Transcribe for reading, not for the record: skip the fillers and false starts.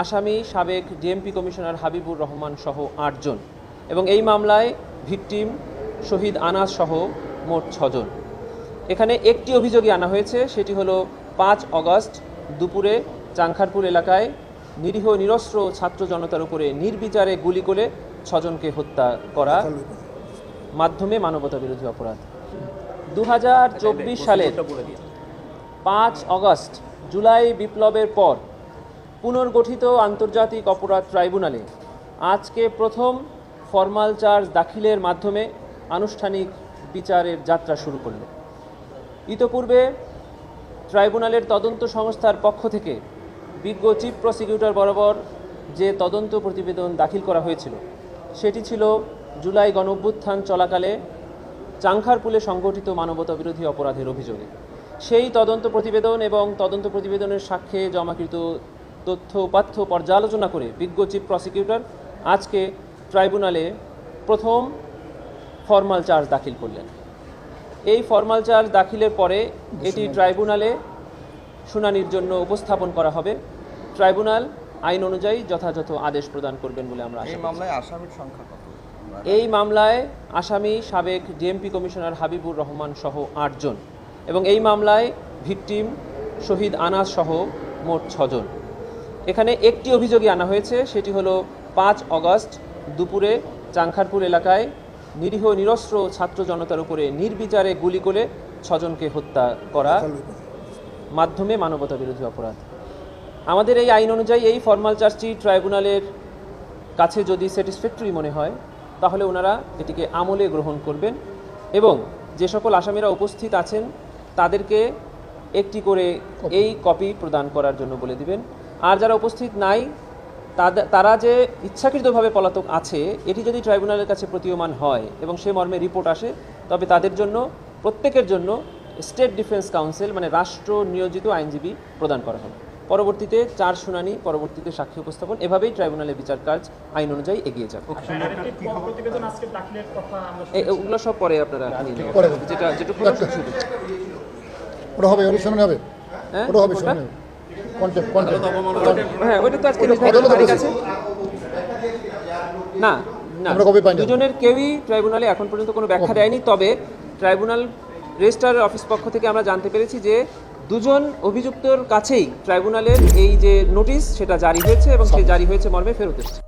আসামি সাবেক DMP commissioner Habibur Rahman সহ ৮ জন এবং এই মামলায় ভিকটিম শহীদ আনাস সহ মোট ৬ জন। এখানে একটি অভিযোগই আনা হয়েছে, সেটি হলো ৫ অগস্ট দুপুরে চাংখারপুল এলাকায় নিরীহ নিরস্ত্র ছাত্র জনতার উপরে নির্বিচারে গুলি করে ৬ জনকে হত্যা করা মাধ্যমে মানবতা বিরোধী অপরাধ। ২০২৪ সালের ৫ অগস্ট জুলাই বিপ্লবের পর পুনর্গঠিত আন্তর্জাতিক অপরাধ ট্রাইব্যুনালে আজকে প্রথম ফরমাল চার্জ দাখিলের মাধ্যমে আনুষ্ঠানিক বিচারের যাত্রা শুরু করল। ইতোপূর্বে ট্রাইব্যুনালের তদন্ত সংস্থার পক্ষ থেকে বিজ্ঞ চিফ প্রসিকিউটর বরাবর যে তদন্ত প্রতিবেদন দাখিল করা হয়েছিল সেটি ছিল জুলাই গণঅভ্যুত্থান চলাকালে চাংখারপুলে সংগঠিত মানবতা বিরোধী অপরাধের অভিযোগে। সেই তদন্ত প্রতিবেদন এবং তদন্ত প্রতিবেদনের সাক্ষ্যে জমাকৃত তথ্য উপাত্য পর্যালোচনা করে বিজ্ঞ চিফ প্রসিকিউটর আজকে ট্রাইব্যুনালে প্রথম ফরমাল চার্জ দাখিল করলেন। এই ফরমাল চার্জ দাখিলের পরে এটি ট্রাইব্যুনালে শুনানির জন্য উপস্থাপন করা হবে। ট্রাইব্যুনাল আইন অনুযায়ী যথাযথ আদেশ প্রদান করবেন বলে আমরা আশা করি। আসামির সংখ্যা কত? এই মামলায় আসামি সাবেক ডিএমপি কমিশনার হাবিবুর রহমান সহ ৮ জন এবং এই মামলায় ভিকটিম শহীদ আনাস সহ মোট ৬ জন। এখানে একটি অভিযোগই আনা হয়েছে, সেটি হলো ৫ অগস্ট দুপুরে চাংখারপুল এলাকায় নিরীহ নিরস্ত্র ছাত্র জনতার উপরে নির্বিচারে গুলি করে ৬ জনকে হত্যা করা মাধ্যমে মানবতা বিরোধী অপরাধ। আমাদের এই আইন অনুযায়ী এই ফরমাল চার্জটি ট্রাইব্যুনালের কাছে যদি স্যাটিসফ্যাক্টরি মনে হয় তাহলে ওনারা এটিকে আমলে গ্রহণ করবেন এবং যে সকল আসামিরা উপস্থিত আছেন তাদেরকে একটি করে এই কপি প্রদান করার জন্য বলে দিবেন। আর যারা উপস্থিত নাই তারা যে ইচ্ছাকৃতভাবে পলাতক আছে এটি যদি ট্রাইব্যুনালের কাছে প্রতীয়মান হয় এবং সে মর্মে রিপোর্ট আসে তবে তাদের জন্য প্রত্যেকের জন্য স্টেট ডিফেন্স কাউন্সিল মানে রাষ্ট্র নিয়োজিত আইনজীবী প্রদান করা হবে। পরবর্তীতে ৪ শুনানি, পরবর্তীতে সাক্ষী উপস্থাপন, এভাবেই ট্রাইব্যুনালের বিচার কাজ আইন অনুযায়ী এগিয়ে যাবে। ওগুলো সব পরে আপনারা ওটা হবে শুনানি হবে। ওটা হবে শুনানি হবে। হ্যাঁ, ওইটা তো আজকে না না দুজনের কেউই ট্রাইব্যুনালে এখন পর্যন্ত কোনো ব্যাখ্যা দেয়নি। তবে ট্রাইব্যুনাল রেজিস্ট্রারের অফিস পক্ষ থেকে আমরা জানতে পেরেছি যে দুজন অভিযুক্তর কাছেই ট্রাইব্যুনালের এই যে নোটিশ সেটা জারি হয়েছে এবং সেই জারি হয়েছে মর্মে ফেরত এসেছে।